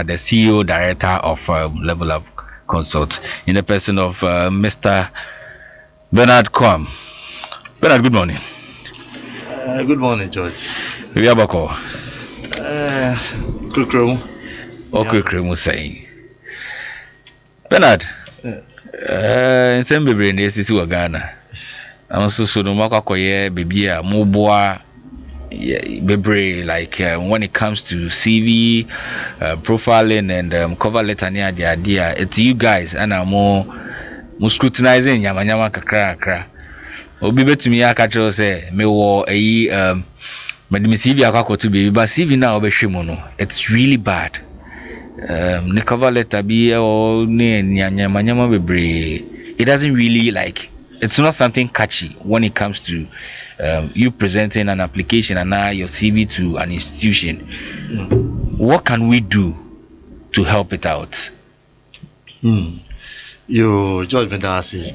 the CEO director of Level Up Consult, in the person of Mr. Bernard Quarm. Bernard, good morning. Good morning, George. We are Bako. Kukrum. Okukrum saying. Bernard, in some baby in this is Ghana. I'm also so no matter baby a mobile baby like when it comes to CV, profiling and cover letter near the idea. It's you guys and I'm more scrutinizing nyama kakra. Obi betumi aka kyerɛ sɛ mewɔ ayi mede me CV akɔ to baby but CV na obɛhwɛ mu no it's really bad. Ne cover letter bi ɛwɔ ne nyama bebree. It doesn't really like, it's not something catchy when it comes to you presenting an application and now your CV to an institution. What can we do to help it out? Yo, George Medasi,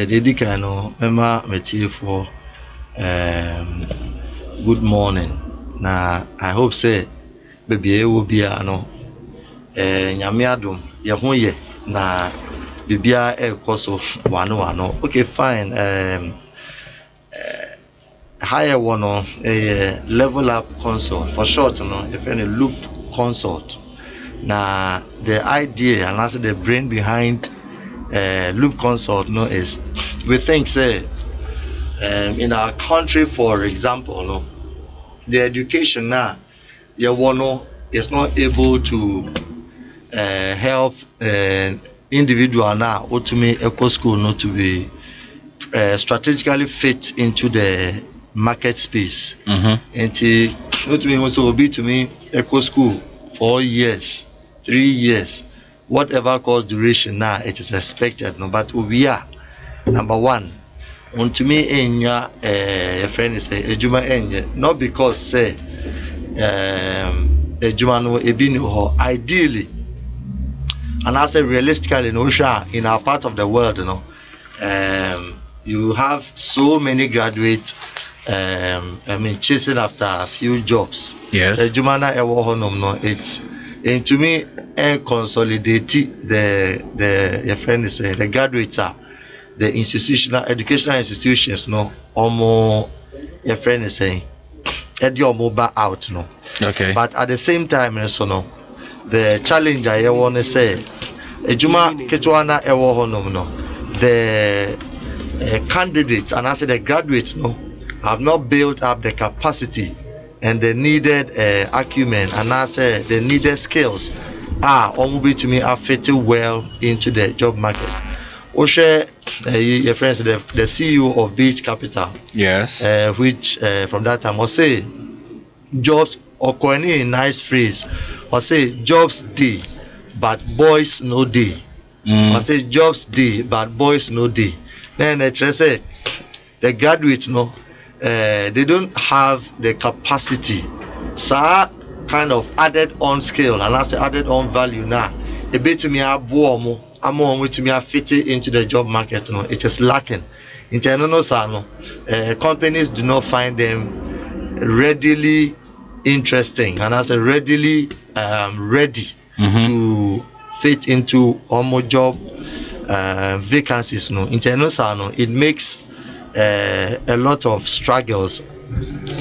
the Dicano, Emma Metier for good morning. Now, I hope say, baby, will be a no, Yamiadum, Yahoye, na Bibia e Koso, one. Okay, fine. Higher one, a level up consult, for short, if any loop consult. Now, the idea and also the brain behind loop consult is we think say in our country, for example, the education now is not able to help individual now ultimately eco school not to be strategically fit into the market space. And ultimately also be to me eco school 4 years, 3 years, whatever course duration now it is expected. No, but we are number one. On to me, a friend is a juma not because say a juma no ebino ideally, and I say realistically, no sure in our part of the world, you have so many graduates. Chasing after a few jobs. Yes. Juma na ewo honom no it's. And to me, consolidate the your friend is saying the graduates are the institutional educational institutions your friend is saying your mobile out Okay. But at the same time the challenge I want to say Ejuma Ketwana Ewo Honom the candidates and I say the graduates have not built up the capacity and the needed acumen and I say the needed skills to me are fitting well into the job market. Oshe, your friends, the CEO of Beach Capital, Yes, which from that time was say jobs or coining nice phrase or say jobs day but boys no day. Or say jobs day but boys no day. Then they say the graduates they don't have the capacity. So kind of added on skill and that's the added on value now. A bit to me to me fit into the job market. It is lacking. Internal companies do not find them readily interesting and as a readily ready to fit into almost job vacancies. Internal it makes a lot of struggles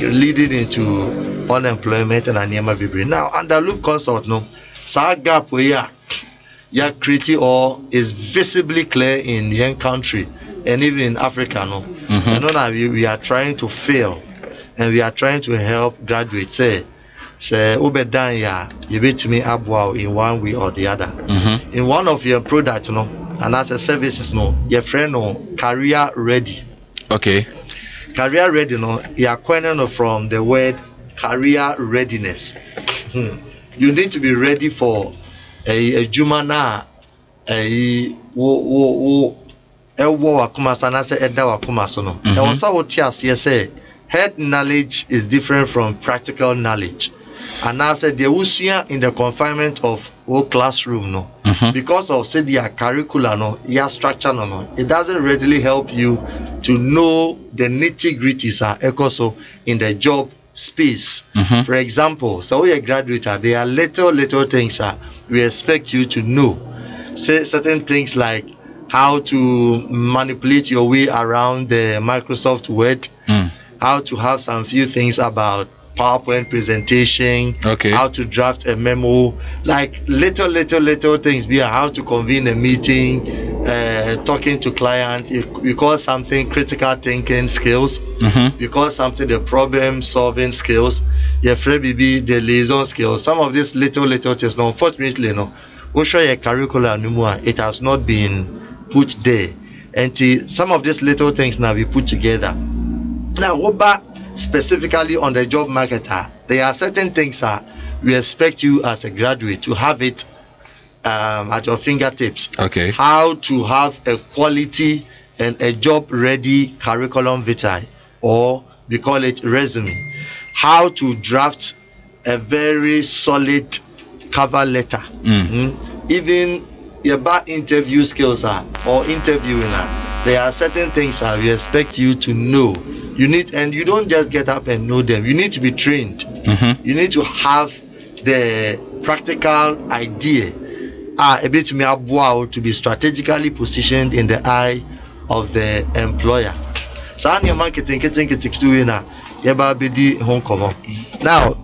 leading into unemployment and anema vibri. Now under loop consult sa gap where ya creating or is visibly clear in young country and even in Africa and now we are trying to fail and we are trying to help graduates say obedan ya you bet me abwa in one way or the other. In one of your products and as a services your friend career ready. Okay. Career ready, you are coining from the word career readiness. You need to be ready for a jumana, a head knowledge is different from practical knowledge. And I said, the in the confinement of classroom, because of say their curricula, your structure, it doesn't readily help you to know the nitty-gritties also in the job space. For example, so we are graduate, there are little things we expect you to know. Say certain things like how to manipulate your way around the Microsoft Word, how to have some few things about PowerPoint presentation, how to draft a memo, like little things, be how to convene a meeting, talking to client. We call something critical thinking skills. We call something the problem solving skills. Your be the liaison skills. Some of these little things, no, unfortunately, no, we show your curriculum anymore. It has not been put there, and some of these little things now we put together. Now, what about specifically on the job market? There are certain things we expect you as a graduate to have it at your fingertips. Okay. How to have a quality and a job ready curriculum vitae, or we call it resume. How to draft a very solid cover letter. Even about interview skills or interviewing. There are certain things we expect you to know. You need, and you don't just get up and know them. You need to be trained. You need to have the practical idea. A bit to be strategically positioned in the eye of the employer. So your marketing now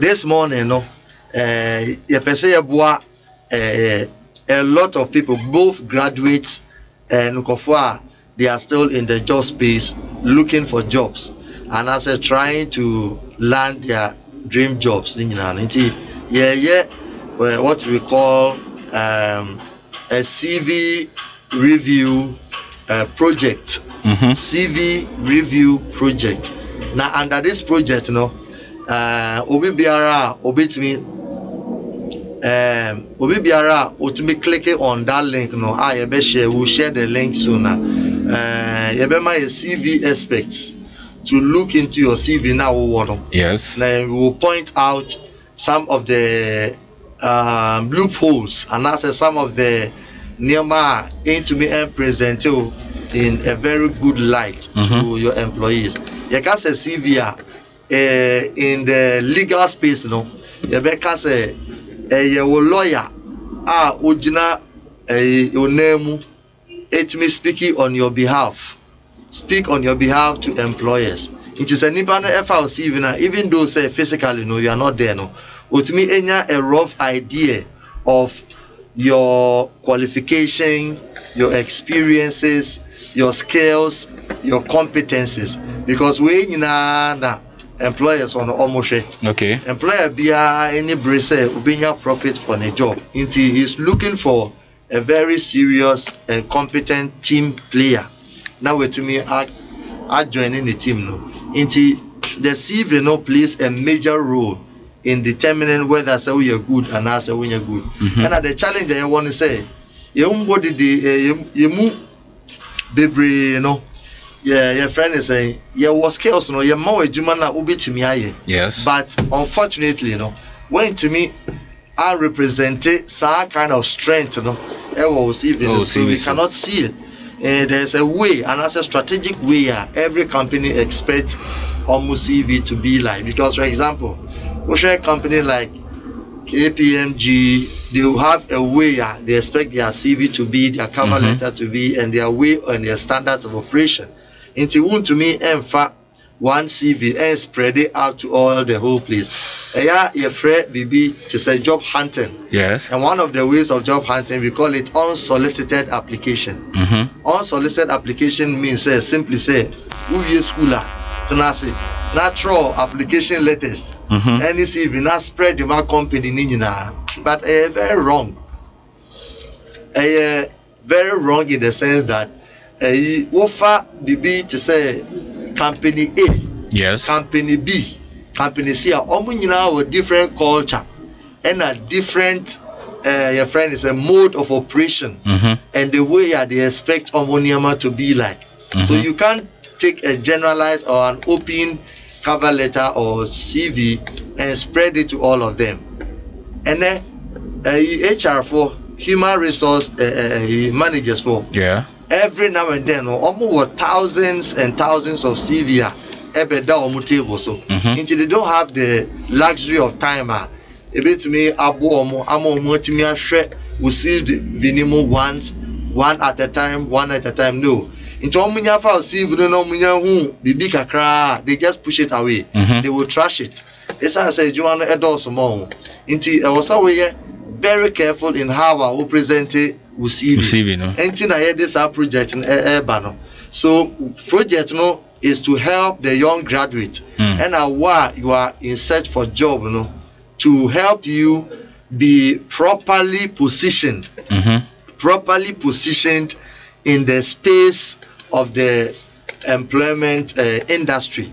this morning, a lot of people, both graduates and they are still in the job space looking for jobs, and as they're trying to land their dream jobs. What we call a CV review project. CV review project. Now under this project, obi biara click on that link. We'll share the link soon. My CV aspects to look into your CV now. Yes. Now we will point out some of the loopholes, and also some of the Niyama into me and present you in a very good light to your employees. You can say CV in the legal space, you can say a lawyer ujina your name it me speaking on your behalf. Speak on your behalf to employers. It is a nibana FLC even though say physically you are not there with me a rough idea of your qualification, your experiences, your skills, your competencies, because we employers on almost employer be any brace ubinya profit for the job until he's looking for a very serious and competent team player. Now to me I joining the team until the CV plays a major role in determining whether say we are good and not say we are good. And at the challenge I want to say, your your friend is saying, your skills, your more jumana ubi to me. Yes. But unfortunately, when to me I represent some kind of strength, so we cannot see it. There's a way, and that's a strategic way every company expects almost CV to be like. Because for example, we share a company like KPMG, they will have a way they expect their CV to be, their cover letter to be, and their way and their standards of operation. Into one to me, in fact, one CV and spread it out to all the whole place. Your friend BB to say job hunting. Yes. And one of the ways of job hunting, we call it unsolicited application. Unsolicited application means simply say, who is schooler? Tenacity. Natural application letters. Any CV not spread the mark company but very wrong. Very wrong in the sense that offer BB to say company A, yes, company B, company C are with different culture and a different your friend is a mode of operation and the way they expect Omoniama to be like. So you can't take a generalized or an open cover letter or CV and spread it to all of them. And then HR for human resource managers for every now and then almost thousands and thousands of CV ever down on table. So until they don't have the luxury of time ebetumi abo omo ama omo timi ahwe receive the minimum one at a time no into omo nya fa receive no omo nya hu bibi kakra they just push it away. They will trash it. This I say you want edos mo into I was away very careful in how I will present it receive no enti na this project no so project no is to help the young graduate and while you are in search for job no to help you be properly positioned in the space of the employment industry.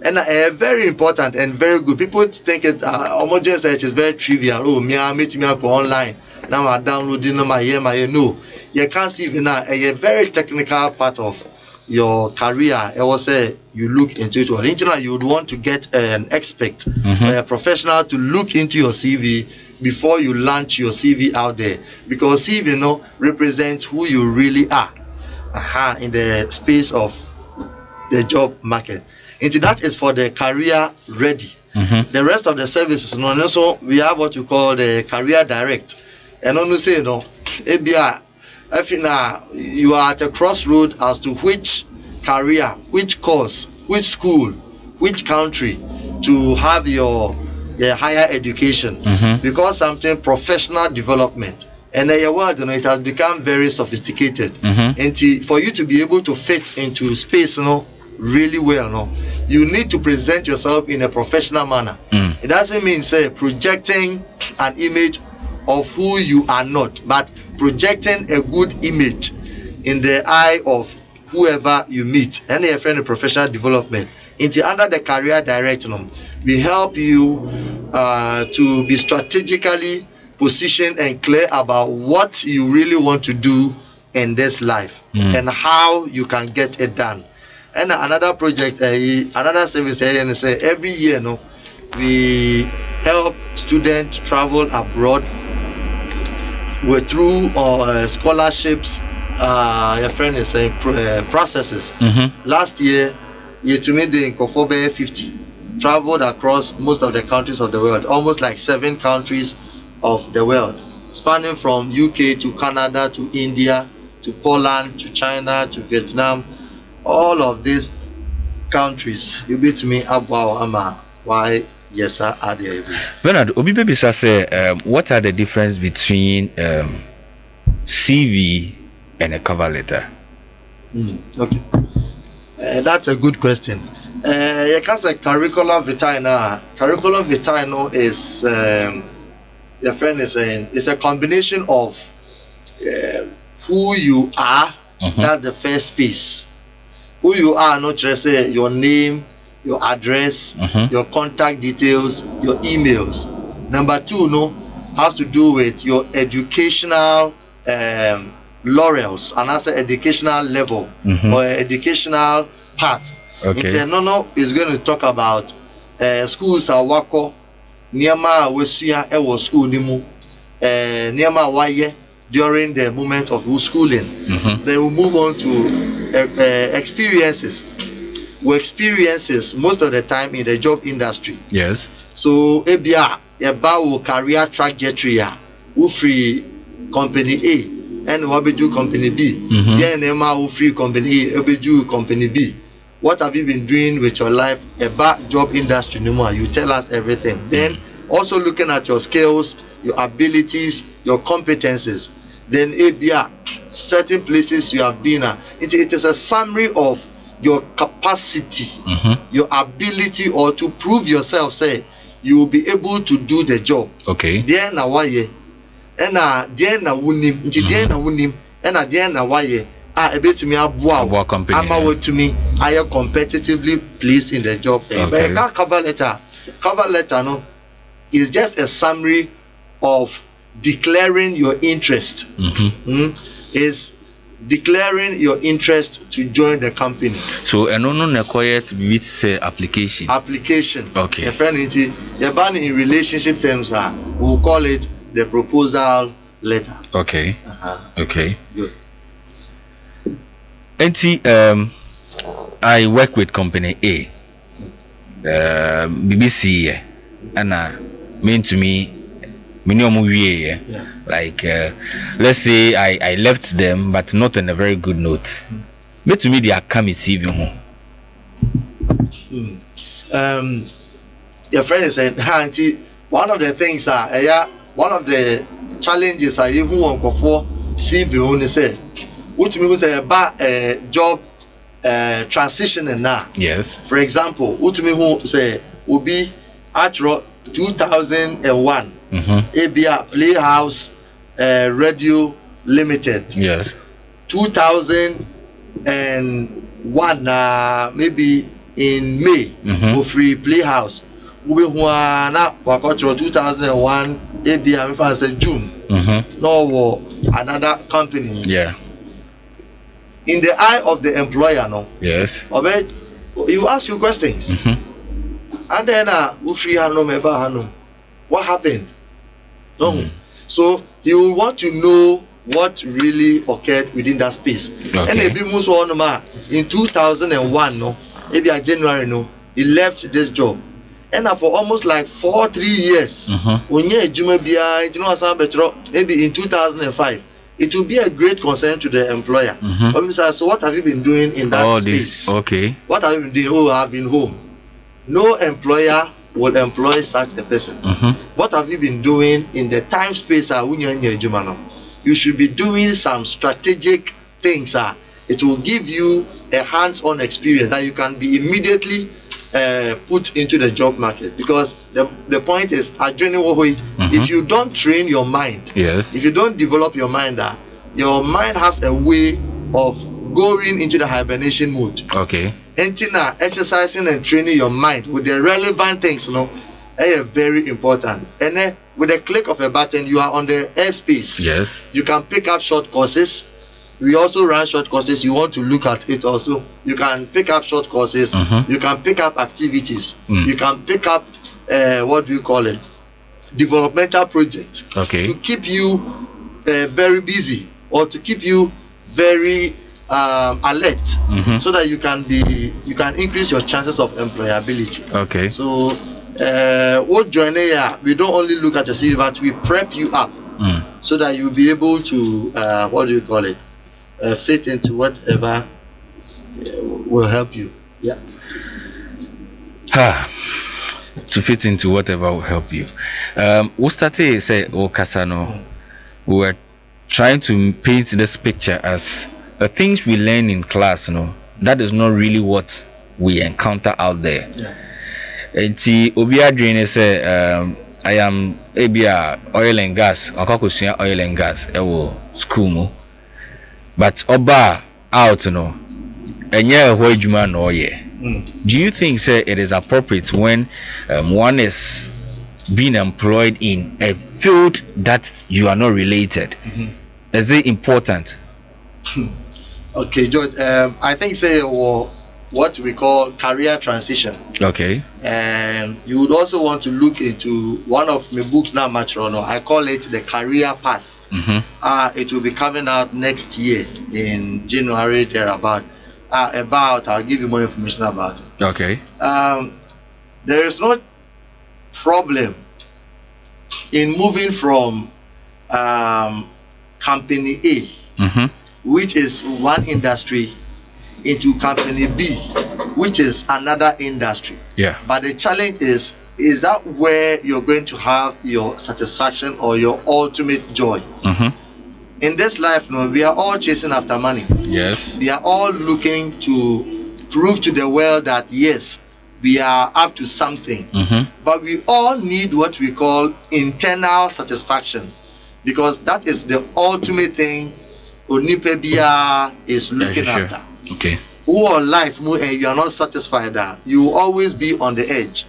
And very important and very good. People think it homogeneous search is very trivial. Oh, me meet me go online. Now I downloading my here. No, you can't see even now a very technical part of your career. I will say you look into it. Originally, you would want to get an expert, a professional to look into your CV before you launch your CV out there, because CV represents who you really are in the space of the job market. Into that is for the career ready. The rest of the services, so we have what you call the career direct. And only say ABI, if you are at a crossroad as to which career, which course, which school, which country to have your higher education, because something professional development. And in your world, it has become very sophisticated. And for you to be able to fit into space, really well, you need to present yourself in a professional manner. It doesn't mean say projecting an image of who you are not, but projecting a good image in the eye of whoever you meet. And your friend in professional development. Under the career direction, we help you to be strategically positioned and clear about what you really want to do in this life and how you can get it done. And another project, another service area, and say every year, we help students travel abroad through scholarships. Your friend is saying processes. Last year, to me the Kofobe 50 traveled across most of the countries of the world, almost like 7 countries of the world, spanning from UK to Canada to India to Poland to China to Vietnam. All of these countries, you beat me about why yes sir are there. Bernard, Obi Baby say, what are the difference between CV and a cover letter? Okay, that's a good question. You can say curriculum vitae. Curriculum vitae is your friend is saying it's a combination of who you are. That's the first piece. Who you are, not just say your name, your address, your contact details, your emails. Number 2, has to do with your educational laurels and also educational level or educational path. Okay. Is going to talk about schools are wako, Niama Wesia Ewo school nimu, Niama Waye during the moment of schooling. Then we'll move on to experiences. Experiences most of the time in the job industry. Yes. So ABR about career trajectory who free company A and what do company B. Then who free company A, do company B. What have you been doing with your life about job industry? You tell us everything. Then also looking at your skills, your abilities, your competences. Then ABR certain places you have been at. It is a summary of your capacity, your ability, or to prove yourself. Say you will be able to do the job. Okay. Then na waye, then na wunim, then na wunim, then na waye. Ebetumi aboa company. Ama to me, are you competitively placed in the job? Okay. But cover letter, no, is just a summary of declaring your interest. Is declaring your interest to join the company. So no quiet with say application. Okay. A friend in relationship terms we'll call it the proposal letter. Okay. Okay. Good. I work with company A. BBC and mean to me Like let's say I left them but not on a very good note. But to me they are coming even. Your friend is saying, one of the things one of the challenges are even one for CV only say, which means about job transitioning now. Yes. For example, which means say will be at 2001. ABA Playhouse Radio Limited. Yes. 2001 maybe in May, free Playhouse. We na wakocho 2001 ABA if I say June. No another company. Yeah. In the eye of the employer, no. Yes. Obey, you ask you questions. And then what happened? No. So you will want to know what really occurred within that space. Okay. And maybe most one in 2001, no, maybe in January, no, he left this job. And for almost like 3 years, maybe in 2005, it will be a great concern to the employer. So what have you been doing in that space? Okay. What have you been doing? Oh, I've been home. No employer will employ such a person. What have you been doing in the time space? You should be doing some strategic things. It will give you a hands-on experience that you can be immediately put into the job market. Because the point is, if you don't train your mind, yes, if you don't develop your mind, your mind has a way of going into the hibernation mode. Okay. Exercising and training your mind with the relevant things, very important. And then with a click of a button, you are on the airspace. Yes. You can pick up short courses. We also run short courses. You want to look at it also. You can pick up short courses. You can pick up activities. You can pick up what do you call it? Developmental projects. Okay. To keep you very busy or to keep you very alert, so that you can increase your chances of employability. Okay. So what join here, we don't only look at your CV, but we prep you up so that you'll be able to what do you call it, fit into whatever will help you. Yeah. To fit into whatever will help you. We started say Okasano. We were trying to paint this picture as the things we learn in class, that is not really what we encounter out there. And Obia Dream say, I am ABA oil and gas, Okakusia oil and gas, school, but Oba out, and yeah, Hoijuma no ye. Do you think, say, it is appropriate when one is being employed in a field that you are not related? Is it important? Okay, George. I think say what we call career transition. Okay. And you would also want to look into one of my books now, Matrono. I call it the career path. It will be coming out next year in January thereabout. I'll give you more information about it. Okay. There is no problem in moving from company A, which is one industry, into company B, which is another industry. Yeah. But the challenge is that where you're going to have your satisfaction or your ultimate joy? In this life, we are all chasing after money. Yes. We are all looking to prove to the world that yes, we are up to something. But we all need what we call internal satisfaction, because that is the ultimate thing Onipebia is looking after. Okay. Who life and you are not satisfied, you will always be on the edge.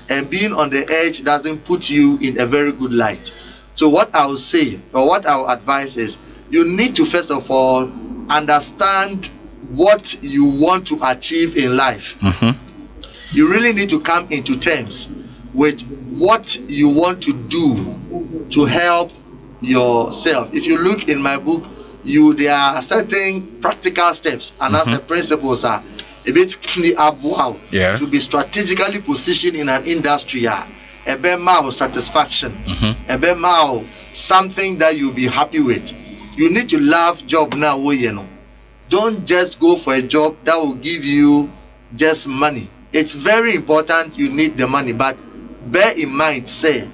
And being on the edge doesn't put you in a very good light. So what I will say, or what I will advise is, you need to first of all understand what you want to achieve in life. You really need to come into terms with what you want to do to help yourself. If you look in my book, there are certain practical steps and as the principles a bit clear up to be strategically positioned in an industry ebe mao satisfaction, ebe mao something that you'll be happy with. You need to love job now, you know. Don't just go for a job that will give you just money. It's very important you need the money, but bear in mind, say,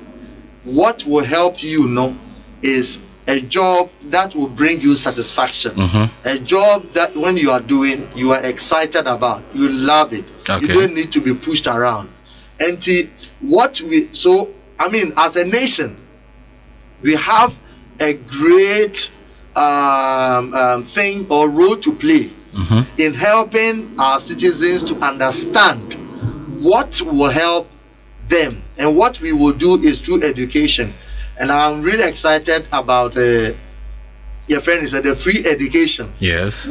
what will help you know is a job that will bring you satisfaction. A job that when you are doing, you are excited about, you love it. You don't need to be pushed around. And as a nation, we have a great thing or role to play in helping our citizens to understand what will help them, and what we will do is through education. And I'm really excited about your friend is the free education,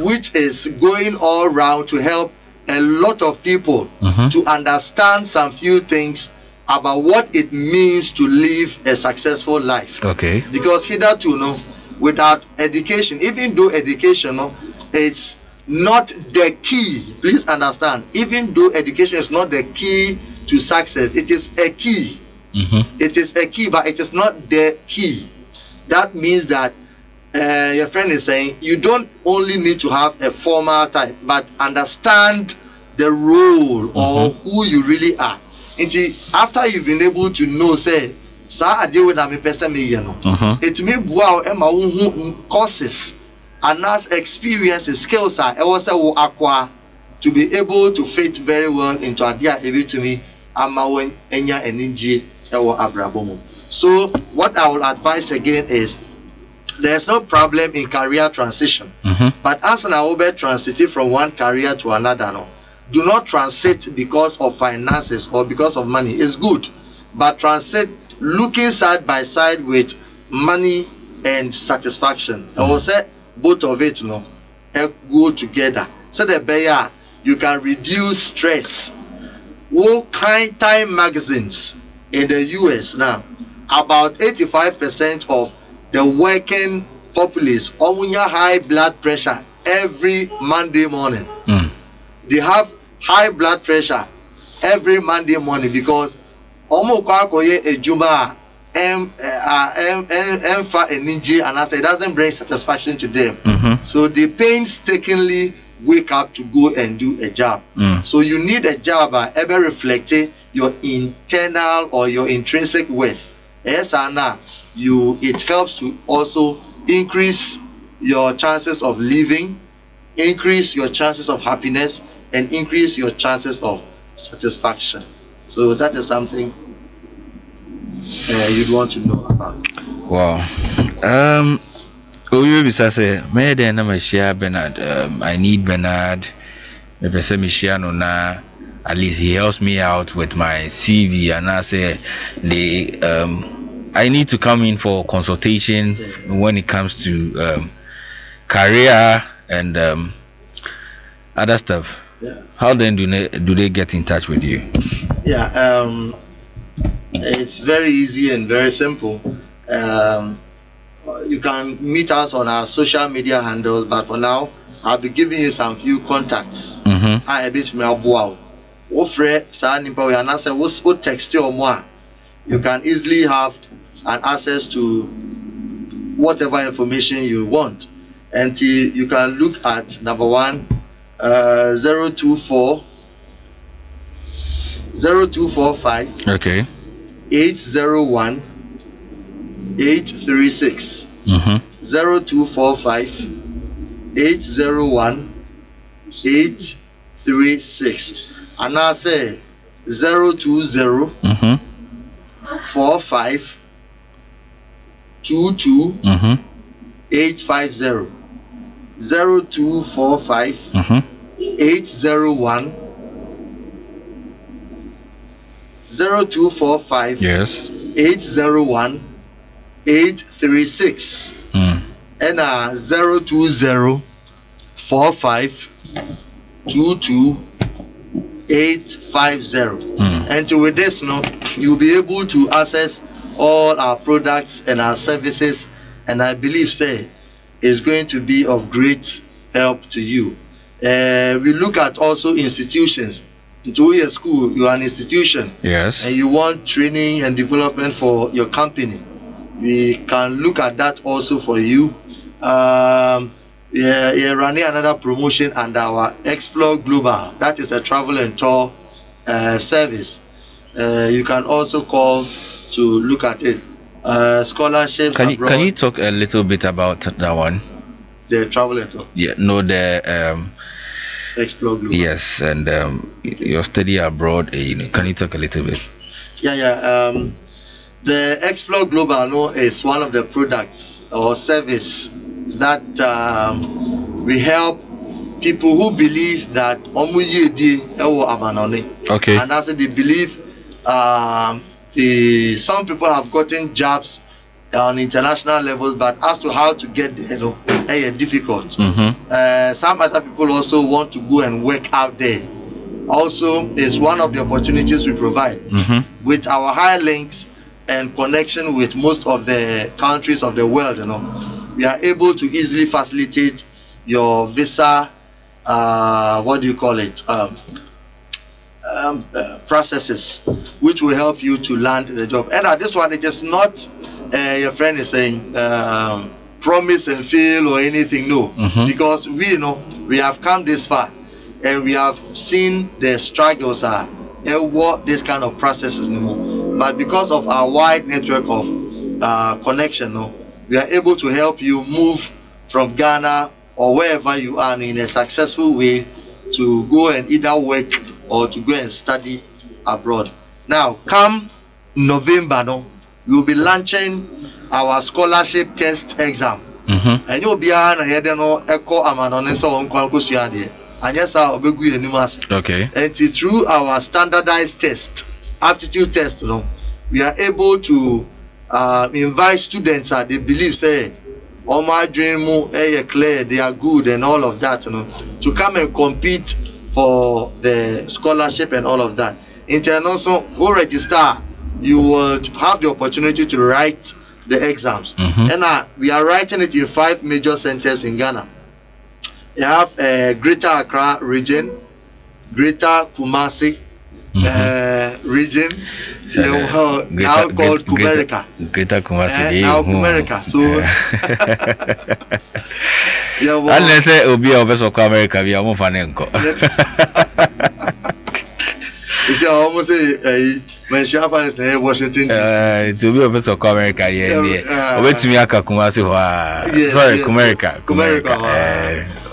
which is going all around to help a lot of people to understand some few things about what it means to live a successful life. Because hitherto, no, without education, even though education, no, it's not the key. Please understand, even though education is not the key to success, it is a key. It is a key, but it is not the key. That means that your friend is saying you don't only need to have a formal type, but understand the role or who you really are. After you've been able to know, say, it may wow courses and as experiences, skills are also acquire to be able to fit very well into idea to me. So what I will advise again is there's no problem in career transition, but as an Aobe transited from one career to another, no, do not transit because of finances or because of money. It's good, but transit looking side by side with money and satisfaction. I will say both of it, no, go together. So that you can reduce stress. Time magazines in the US now, about 85% of the working populace have high blood pressure every Monday morning. They have high blood pressure every Monday morning because it doesn't bring satisfaction to them. So they painstakingly wake up to go and do a job. So you need a job ever reflecting your internal or your intrinsic worth. Yes, and it helps to also increase your chances of living, increase your chances of happiness, and increase your chances of satisfaction. So that is something you'd want to know about. Wow. Say, Bernard. I need Bernard. If I say Michiano na, at least he helps me out with my CV, and I say I need to come in for consultation when it comes to career and other stuff. How then do they get in touch with you? It's very easy and very simple. You can meet us on our social media handles, but for now I'll be giving you some few contacts. I bit me wow. Text or more. You can easily have an access to whatever information you want. And you can look at number 1 024 0245 801 836 0245 801 836, and I say 020 45 22 850 0245 801 0245 801 836 and 020 45 22 850. And with this, you'll be able to access all our products and our services, and I believe is going to be of great help to you. We look at also institutions into a school, you are an institution, yes, and you want training and development for your company, we can look at that also for you. We are running another promotion under our Explore Global. That is a travel and tour service. You can also call to look at it. Scholarships abroad. Can you talk a little bit about that one? The travel and tour. Yeah, no, the Explore Global. yes, and your study abroad. Can you talk a little bit? Yeah. The Explore Global, no, is one of the products or service that we help people who believe that okay, and as they believe some people have gotten jobs on international levels, but as to how to get there, difficult. Some other people also want to go and work out there. Also, is one of the opportunities we provide with our high links and connection with most of the countries of the world. We are able to easily facilitate your visa. What do you call it? Processes, which will help you to land the job. And at this one, it is not your friend is saying promise and fail or anything. No, because we have come this far and we have seen the struggles and what this kind of processes. But because of our wide network of connection, we are able to help you move from Ghana or wherever you are in a successful way to go and either work or to go and study abroad. Now, come November, we will be launching our scholarship test exam. And you'll be on a echo amanonesa on Kwankusiade. And yes, I'll be good in okay. And through our standardized test, aptitude test, we are able to invite students that they believe say, oh my dream, clear, they are good and all of that, to come and compete for the scholarship and all of that. Also, go register, you will have the opportunity to write the exams. And we are writing it in 5 major centers in Ghana. You have Greater Accra region, Greater Kumasi region, now called Kumerica. Greater Kumasi. Now Kumerica. So, unless it will be over so America, we are more fun. You see, I almost say, when Washington. To be over so America, yeah. Wait to me, Kumasi. Sorry, Kumerica.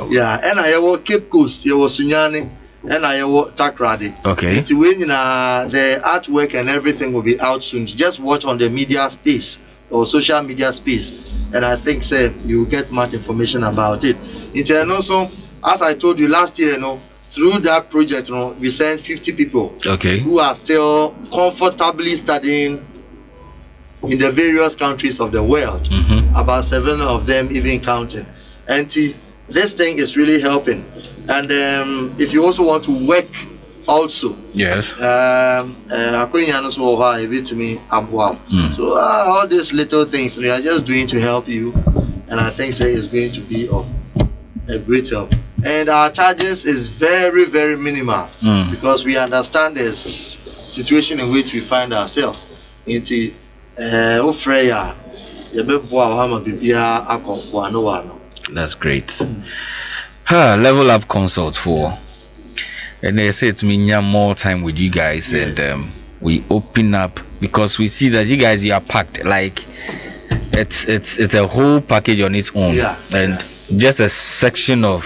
Yeah, and I work Cape Coast, you was Sunyani, and I work Takrady. Okay. It's when the artwork and everything will be out soon. Just watch on the media space or social media space, and I think say you get much information about it. And also, as I told you last year, through that project, we sent 50 people. Okay. Who are still comfortably studying in the various countries of the world. About 7 of them even counting. And this thing is really helping. And if you also want to work also, yes, so all these little things we are just doing to help you, and I think say it's going to be of a great help. And our charges is very, very minimal because we understand this situation in which we find ourselves. That's great. Level up consult for, and they say to me, more time with you guys, yes. And we open up because we see that you guys, you are packed like it's a whole package on its own, and just a section of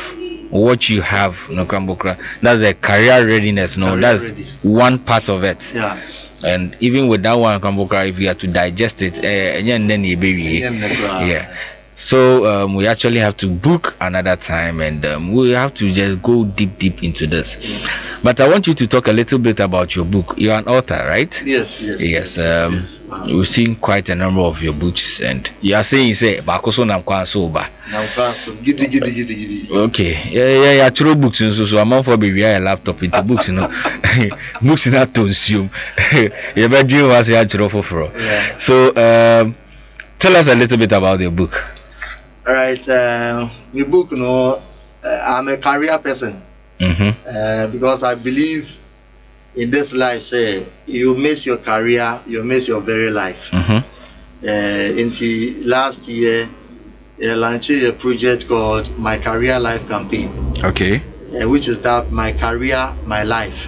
what you have, that's the career readiness. That's ready. One part of it. Yeah. And even with that one, if you have to digest it, and then yeah. So we actually have to book another time, and we have to just go deep into this. But I want you to talk a little bit about your book. You're an author, right? Yes. We've seen quite a number of your books, and you are saying bakoso na soba. Gidi. Okay. Yeah. True books, so I'm for baby a laptop into books, books not to consume. Your bedroom was actually for. So tell us a little bit about your book. All right, my book, I'm a career person because I believe in this life, say you miss your career, you miss your very life. Into last year, I launched a project called My Career Life Campaign. Okay. Which is that my career, my life.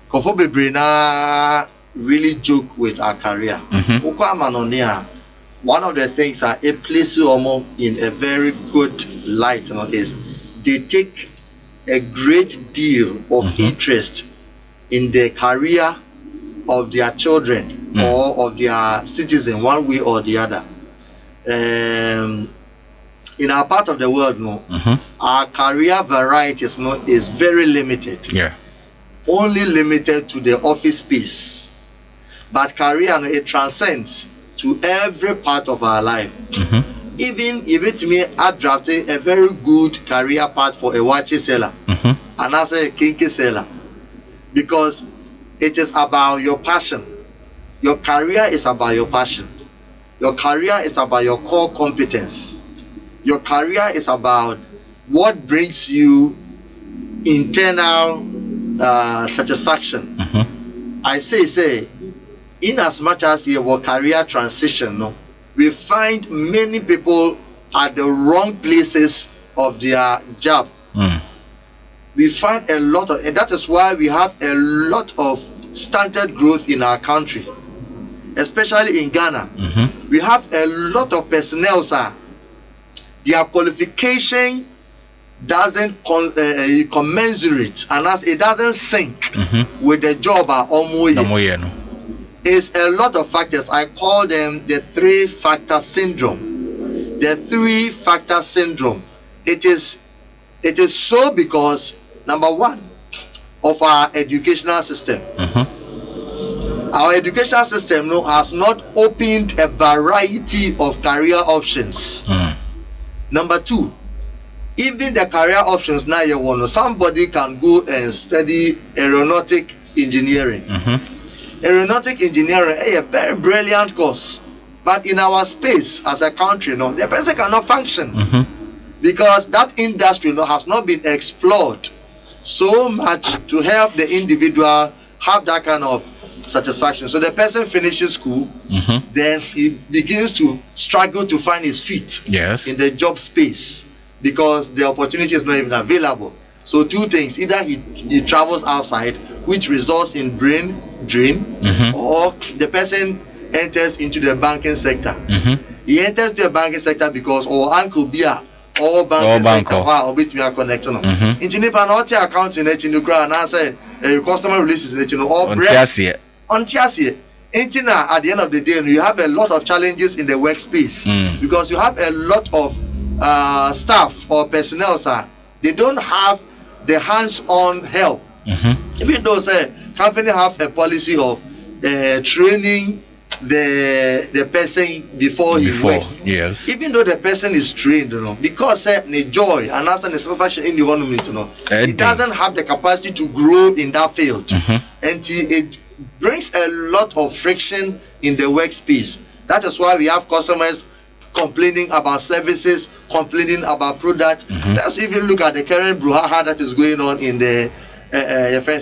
Kofo Bebrina really joke with our career. One of the things that it places you in a very good light, is they take a great deal of interest in the career of their children or of their citizen, one way or the other. In our part of the world, our career variety is very limited. Yeah. Only limited to the office space. But career, it transcends to every part of our life. Even if it may draft a very good career path for a watch seller and as a kinky seller, because it is about your passion. Your career is about your passion. Your career is about your core competence. Your career is about what brings you internal satisfaction. I say, in as much as your career transition, we find many people at the wrong places of their job. We find a lot of, and that is why we have a lot of stunted growth in our country, especially in Ghana. We have a lot of personnel, sir. Their qualification doesn't commensurate, and as it doesn't sync with the job it's a lot of factors. I call them the 3-factor syndrome. The 3-factor syndrome. It is so because number one, of our educational system. Our educational system has not opened a variety of career options. Number two, even the career options now, somebody can go and study aeronautic engineering. Aeronautic engineering is a very brilliant course, but in our space as a country, the person cannot function because that industry has not been explored so much to help the individual have that kind of satisfaction. So the person finishes school, then he begins to struggle to find his feet in the job space because the opportunity is not even available. So two things: either he travels outside, which results in brain drain, or the person enters into the banking sector. He enters the banking sector because uncle Bia or banking sector or which we are connected on. In Nipa na oti account in the ground and say customer releases in or bread on Tiasie. At the end of the day, you have a lot of challenges in the workspace because you have a lot of staff or personnel, sir. They don't have the hands-on help. Even though say company have a policy of training the person before he works. Yes. Even though the person is trained, because the joy and the satisfaction in the environment, it doesn't have the capacity to grow in that field, and it brings a lot of friction in the workspace. That is why we have customers complaining about services, complaining about products. Let's even look at the current brouhaha that is going on in the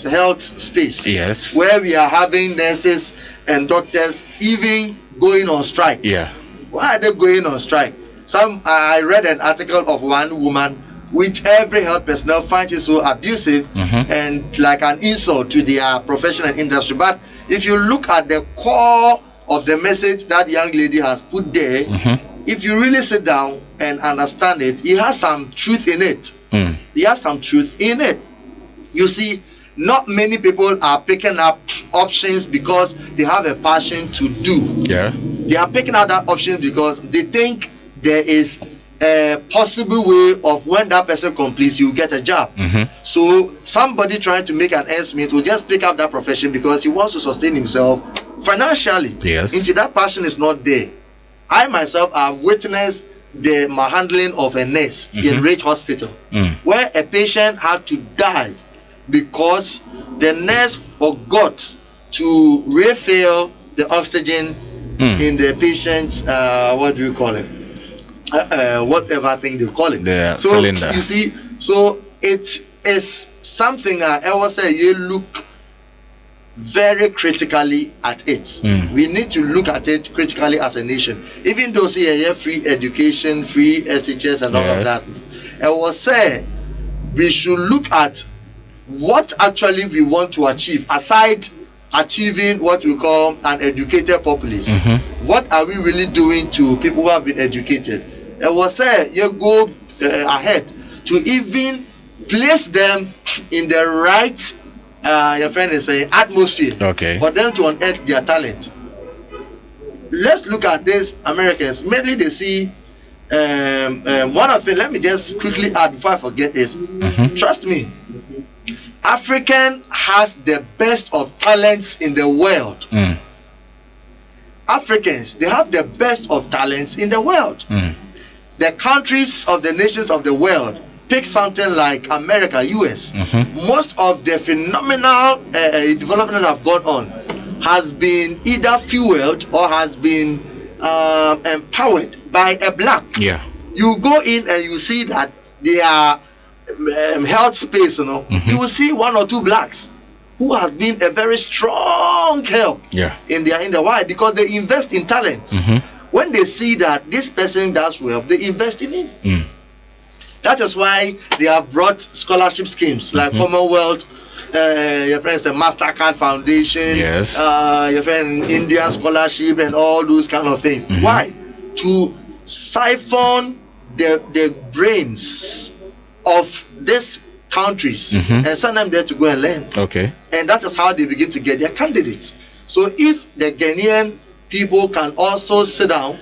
health space. Yes. Where we are having nurses and doctors even going on strike. Yeah. Why are they going on strike? I read an article of one woman which every health personnel finds it so abusive and like an insult to their profession and industry. But if you look at the core of the message that young lady has put there, if you really sit down and understand it, it has some truth in it. It has some truth in it. You see, not many people are picking up options because they have a passion to do. Yeah. They are picking up that options because they think there is a possible way of when that person completes, you get a job. So somebody trying to make an ends meet will just pick up that profession because he wants to sustain himself financially. Yes. Until that passion is not there. I myself have witnessed the mishandling of a nurse in Rich Hospital, where a patient had to die because the nurse forgot to refill the oxygen in the patient's what do you call it? Whatever thing they call it. The so cylinder. You see, so it is something I always say you look very critically at it. We need to look at it critically as a nation. Even though say free education, free SHS and all of that, I was say we should look at what actually we want to achieve aside achieving what we call an educated populace. What are we really doing to people who have been educated? I was say you go ahead to even place them in the right your friend is saying atmosphere for them to unearth their talent. Let's look at this. Americans mainly they see one of the, let me just quickly add before I forget this. Trust me, African has the best of talents in the world. Africans, they have the best of talents in the world. The countries of the nations of the world, pick something like America, US, most of the phenomenal development that have gone on has been either fueled or has been empowered by a black. You go in and you see that they are health space, you will see one or two blacks who have been a very strong help in their why? Because they invest in talent. When they see that this person does well, they invest in him. That is why they have brought scholarship schemes like Commonwealth, your friends, the MasterCard Foundation, your friend India Scholarship, and all those kind of things. Why? To siphon the brains of these countries and send them there to go and learn. And that is how they begin to get their candidates. So if the Ghanaian people can also sit down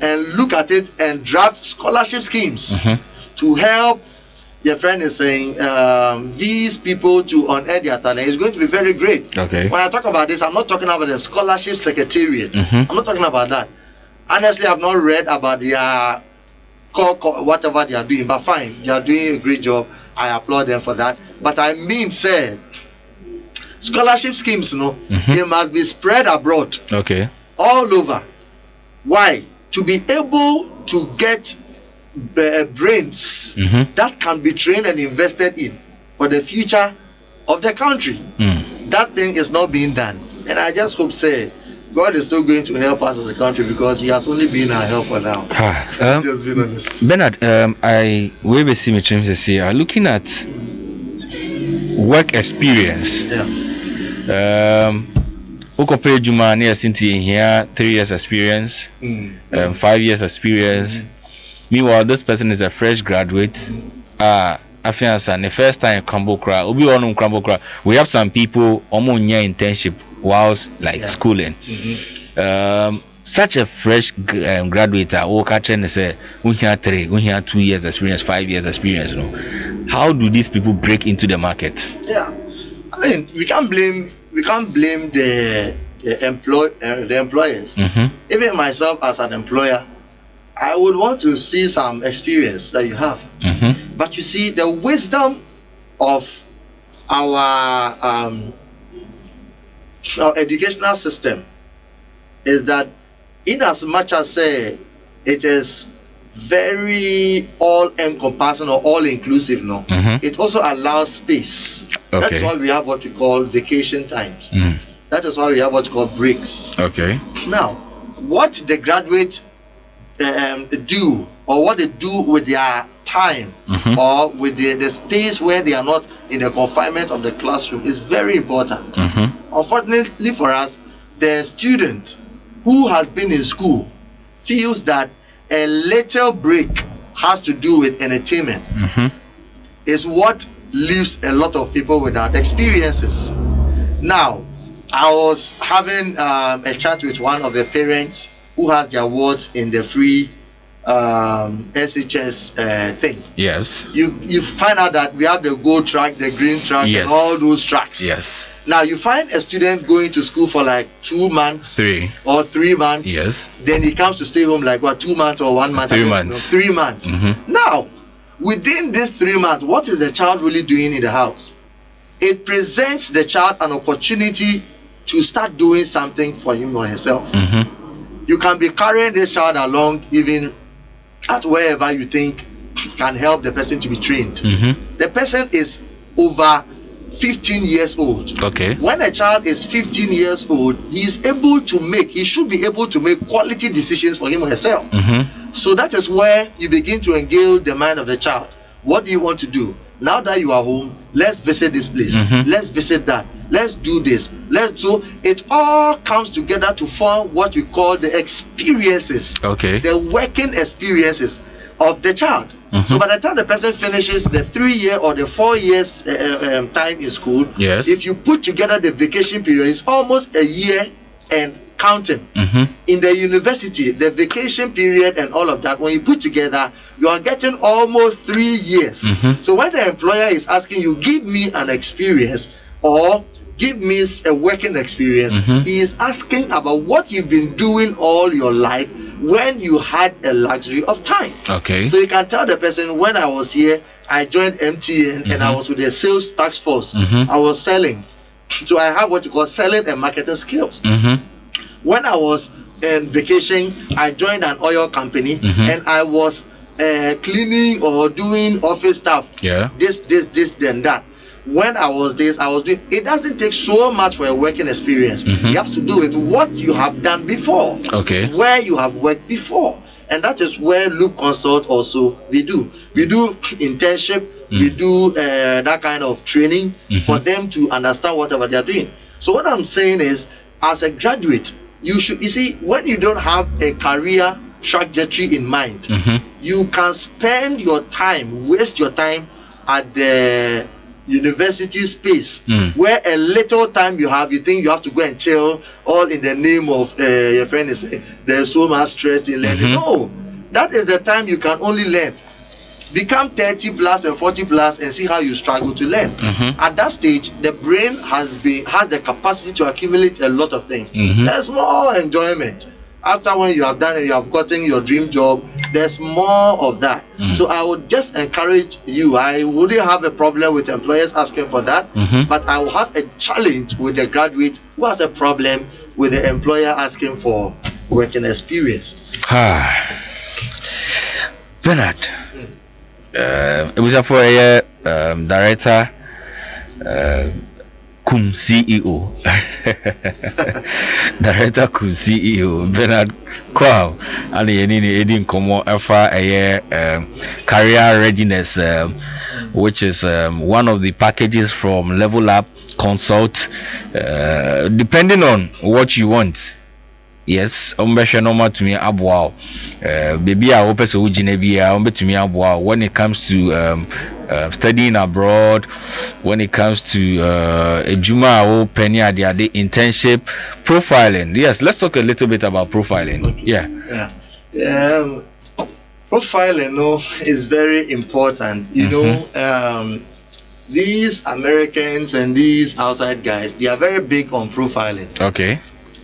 and look at it and draft scholarship schemes to help, your friend is saying, these people to unearth their talent, it's going to be very great. When I talk about this, I'm not talking about the scholarship secretariat. I'm not talking about that. Honestly, I've not read about their whatever they are doing, but fine, they are doing a great job. I applaud them for that. But I mean, say, scholarship schemes, they must be spread abroad, all over. Why? To be able to get brains that can be trained and invested in for the future of the country. That thing is not being done, and I just hope, say, God is still going to help us as a country because He has only been our help for now. Just being honest. Bernard, I will be seeing here looking at work experience. Okope Juma near Cynthia here, 3 years experience, 5 years experience. Meanwhile, this person is a fresh graduate. I feel the first time crumble cry. We have some people almost near internship whilst like schooling. Such a fresh graduate, catching say we have 3, we have 2 years experience, 5 years experience. How do these people break into the market? I mean, we can't blame the employers. Even myself as an employer, I would want to see some experience that you have. But you see, the wisdom of our educational system is that, in as much as say it is very all-encompassing or all-inclusive, it also allows space. That's why we have what we call vacation times. That is why we have what we call breaks. Now, what the graduates do, or what they do with their time, or with the space where they are not in the confinement of the classroom, is very important. Unfortunately for us, the student who has been in school feels that a little break has to do with entertainment. Is what leaves a lot of people without experiences. Now, I was having a chat with one of the parents who has their awards in the free SHS thing. You find out that we have the gold track, the green track, and all those tracks. Now you find a student going to school for like 2 months, 3 months. Then he comes to stay home like 2 months or 1 month. 3 months. 3 months. Now, within these 3 months, what is the child really doing in the house? It presents the child an opportunity to start doing something for him or herself. You can be carrying this child along even at wherever you think can help the person to be trained. The person is over 15 years old. Okay. When a child is 15 years old, he should be able to make quality decisions for him or herself. So that is where you begin to engage the mind of the child. What do you want to do? Now that you are home, let's visit this place. Let's visit that. Let's do this. So it all comes together to form what we call the experiences. Okay. The working experiences of the child. So by the time the person finishes the 3 year or the 4 years time in school, yes, if you put together the vacation period, it's almost a year and counting. In the university, the vacation period and all of that, when you put together, you are getting almost 3 years. So when the employer is asking you, give me an experience or give me a working experience, he is asking about what you've been doing all your life when you had a luxury of time. Okay. So you can tell the person, when I was here, I joined MTN and I was with the sales task force. I was selling. So I have what you call selling and marketing skills. When I was on vacation, I joined an oil company and I was cleaning or doing office stuff. Yeah. This, then that. When I was doing, it doesn't take so much for a working experience. You have to do with what you have done before. Okay. Where you have worked before. And that is where Loop Consult also we do internship, we do that kind of training for them to understand whatever they are doing. So what I'm saying is, as a graduate, you see, when you don't have a career trajectory in mind, you can spend your time, waste your time at the university space where a little time you have, you think you have to go and chill, all in the name of your friend is there's so much stress in learning. No, that is the time you can only learn. Become 30 plus and 40 plus and see how you struggle to learn. At that stage, the brain has the capacity to accumulate a lot of things. There's more enjoyment. After when you have done it, you have gotten your dream job, there's more of that. So I would just encourage you. I wouldn't have a problem with employers asking for that, but I will have a challenge with the graduate who has a problem with the employer asking for working experience. Bernard, it was for a director, Kum CEO. Director Kum CEO Bernard Quarm and the Komo Alpha career readiness, which is one of the packages from Level Up Consult, depending on what you want. Yes, normal to me abwa. Baby, I hope so. To me abwa. When it comes to studying abroad, when it comes to a Juma or penny idea, the internship, profiling. Yes, let's talk a little bit about profiling. Okay. Yeah. Profiling, is very important. You know, these Americans and these outside guys, they are very big on profiling. Okay.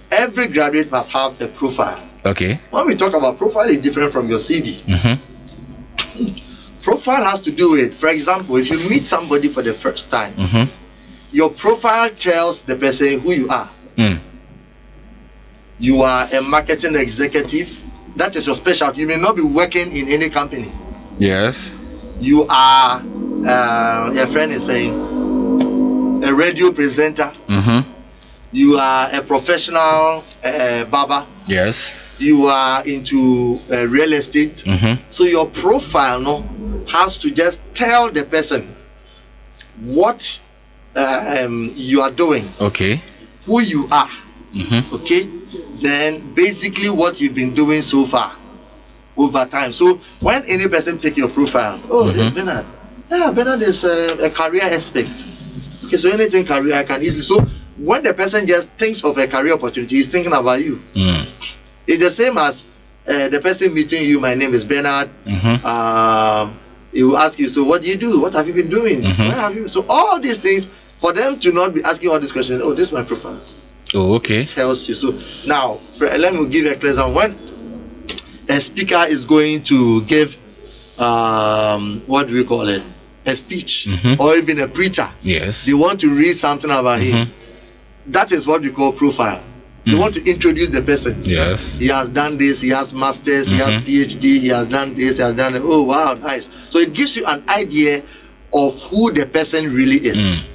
Every graduate must have a profile. Okay. When we talk about profile, it's different from your CV. Profile has to do with, for example, if you meet somebody for the first time, your profile tells the person who you are. You are a marketing executive. That is your specialty. You may not be working in any company. Yes. You are, your friend is saying, a radio presenter. You are a professional barber. Yes. You are into real estate. So your profile has to just tell the person what you are doing. Okay. Who you are. Okay. Then basically what you've been doing so far over time. So when any person take your profile, it's Bernard. Yeah, Bernard is a career aspect. Okay, so anything career I can easily. So when the person just thinks of a career opportunity, he's thinking about you. It's the same as the person meeting you. My name is Bernard. He will ask you, so what do you do? What have you been doing? Where have you? So all these things, for them to not be asking all these questions. Oh, this is my profile. Oh, okay. Tells you. So now, let me give you a clear example. When a speaker is going to give, what do we call it? A speech, or even a preacher. Yes. They want to read something about him. That is what we call profile. They want to introduce the person. Yes. He has done this, he has masters, he has PhD, he has done this, he has done that. Oh wow, nice. So it gives you an idea of who the person really is.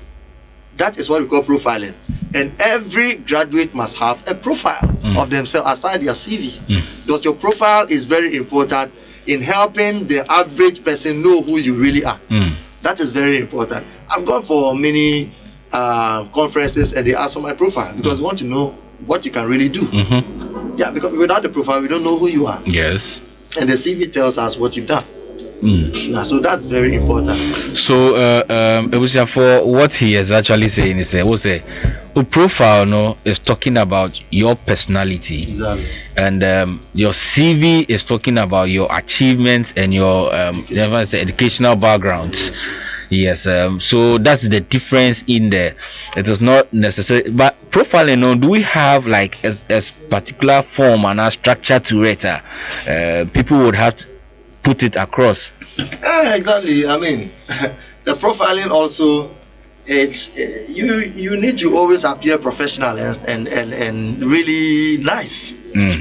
That is what we call profiling. And every graduate must have a profile of themselves aside their CV. Because your profile is very important in helping the average person know who you really are. That is very important. I've gone for many conferences and they ask for my profile because they want to know what you can really do. Yeah, because without the profile, we don't know who you are. Yes. And the CV tells us what you've done. Yeah, so that's very important. So, it was for what he is actually saying is a profile no is talking about your personality. Exactly. And your CV is talking about your achievements and your educational background. Yes. So that's the difference in there. It is not necessary, but profiling. No, do we have like a particular form and a structure to it? People would have to put it across. Exactly. I mean, the profiling also, it's you need to always appear professional and really nice.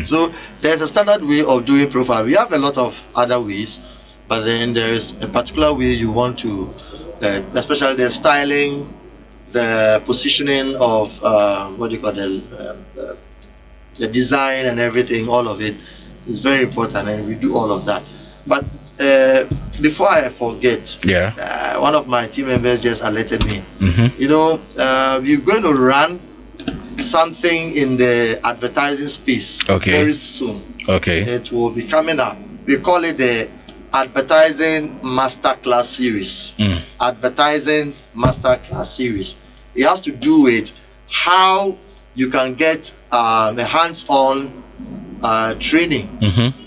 So there's a standard way of doing profile. We have a lot of other ways, but then there is a particular way you want to, especially the styling, the positioning of what do you call the design and everything. All of it is very important, and we do all of that. But before I forget, one of my team members just alerted me. You know, we're going to run something in the advertising space very soon. It will be coming up. We call it the Advertising Masterclass Series. Advertising Masterclass Series. It has to do with how you can get a hands-on training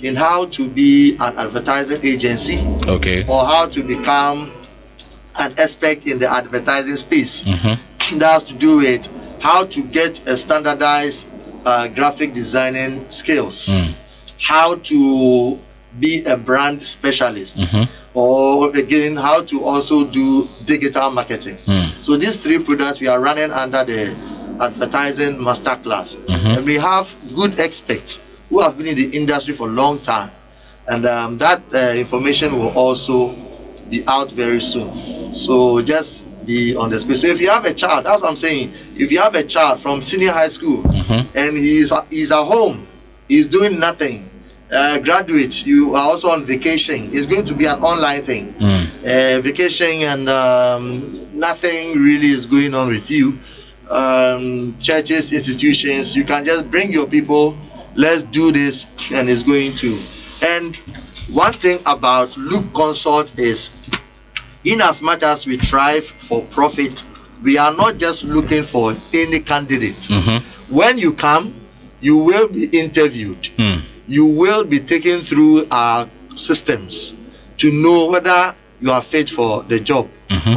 in how to be an advertising agency or how to become an expert in the advertising space. That has to do with how to get a standardized graphic designing skills, how to be a brand specialist, or again how to also do digital marketing. So these three products we are running under the Advertising Masterclass, and we have good experts who have been in the industry for a long time, and that information will also be out very soon. So just be on the space. So if you have a child, that's what I'm saying. If you have a child from senior high school and he's at home, he's doing nothing, graduate, you are also on vacation. It's going to be an online thing, vacation, and nothing really is going on with you. Churches, institutions, you can just bring your people. Let's do this, and it's going to. And one thing about Loop Consult is, in as much as we strive for profit, we are not just looking for any candidate. When you come, you will be interviewed. You will be taken through our systems to know whether you are fit for the job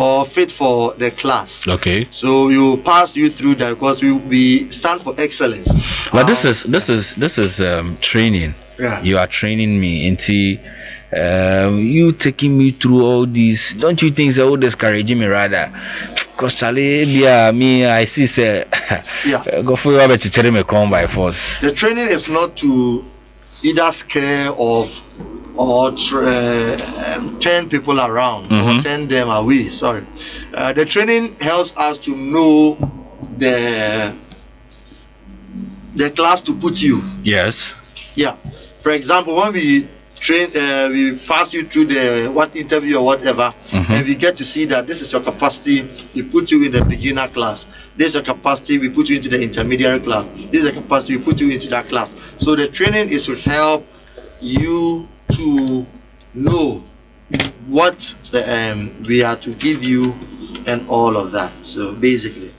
or fit for the class. So we will pass you through that because we stand for excellence. But this is training. You are training me into you taking me through all these. Don't you think so discouraging me rather? Because me I see say go for you to me come by force. The training is not to either scare or turn people around or turn them away. Sorry. The training helps us to know the class to put you. Yes. Yeah. For example, when we train, we pass you through the interview or whatever, and we get to see that this is your capacity. We put you in the beginner class. This is your capacity. We put you into the intermediate class. This is the capacity. We put you into that class. So the training is to help you to know what we are to give you and all of that. So basically.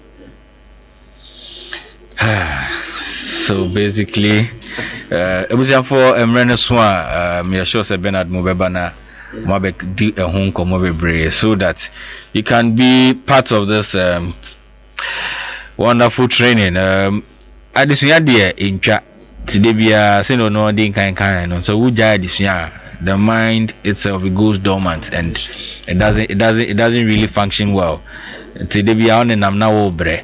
It was for Readiness me sure say Bernard Mubebana Mabek di a home come so that you can be part of this wonderful training. I this year in chat today be say no din kind so we the mind itself it goes dormant and it doesn't really function well. Today be on and I'm now bre.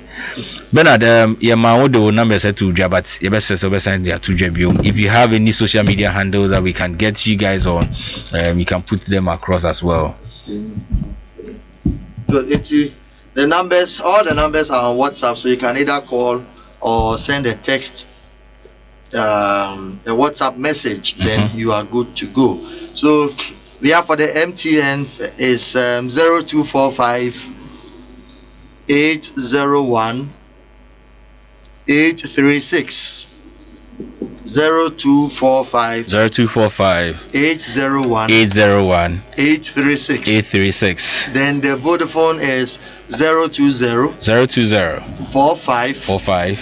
Bernard, your man would number set to job, but your best send there to job. If you have any social media handles that we can get you guys on, you can put them across as well. So The numbers, all the numbers are on WhatsApp, so you can either call or send a text, a WhatsApp message. Then you are good to go. So we have for the MTN is 0245 801 836. 0245 801 836. Then the Vodafone is 020 45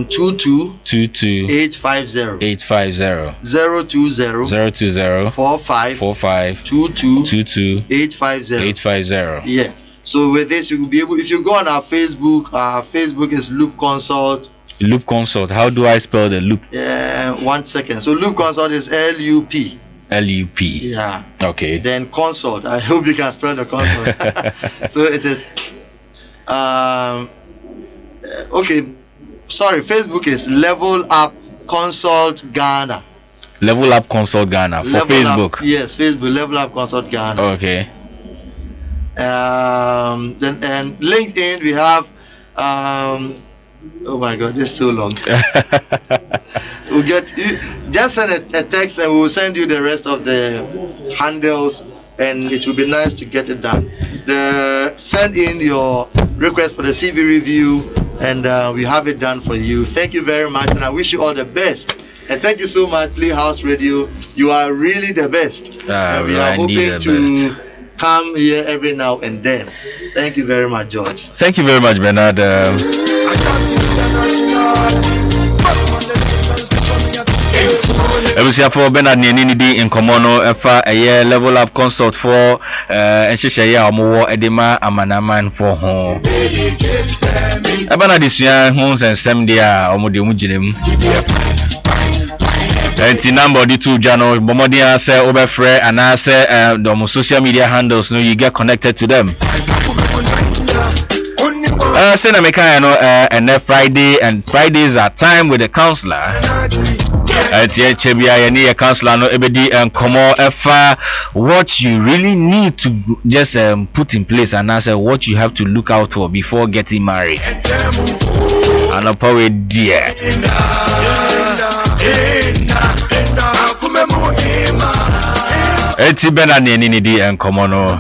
22 850. 020 45 22 850. Yeah. So with this, you will be able. If you go on our Facebook is Loop Consult. Loop Consult. How do I spell the loop? 1 second. So Loop Consult is LUP. LUP. Yeah. Okay. Then Consult. I hope you can spell the Consult. So it is. Okay. Sorry. Facebook is Level Up Consult Ghana. Level Up Consult Ghana for Level Facebook. Up, yes, Facebook Level Up Consult Ghana. Okay. Then and LinkedIn we have. Oh my God, this is so long. We'll get you, just send a text and we'll send you the rest of the handles, and it will be nice to get it done. Send in your request for the CV review, and we have it done for you. Thank you very much, and I wish you all the best. And thank you so much, Playhouse Radio. You are really the best. And we are hoping to come here every now and then. Thank you very much, George. Thank you very much, Bernard. Ebusia for Bernard ni di in komono efa eye Level Up Consult for enhyehyɛ ya omo edema amanaman for ho. Bernard isua ho nsensem dia omo de mu ginem. Enti number di 2 Jano bomodia say obefre and say the social media handles, no, you get connected to them. Say na meka no and Friday, and Fridays are time with the counselor. Enti chebia ye ni counselor no ebedi enkomo efa what you really need to just put in place, and say what you have to look out for before getting married. And power dear. Eti Bernard ni di enkomo no.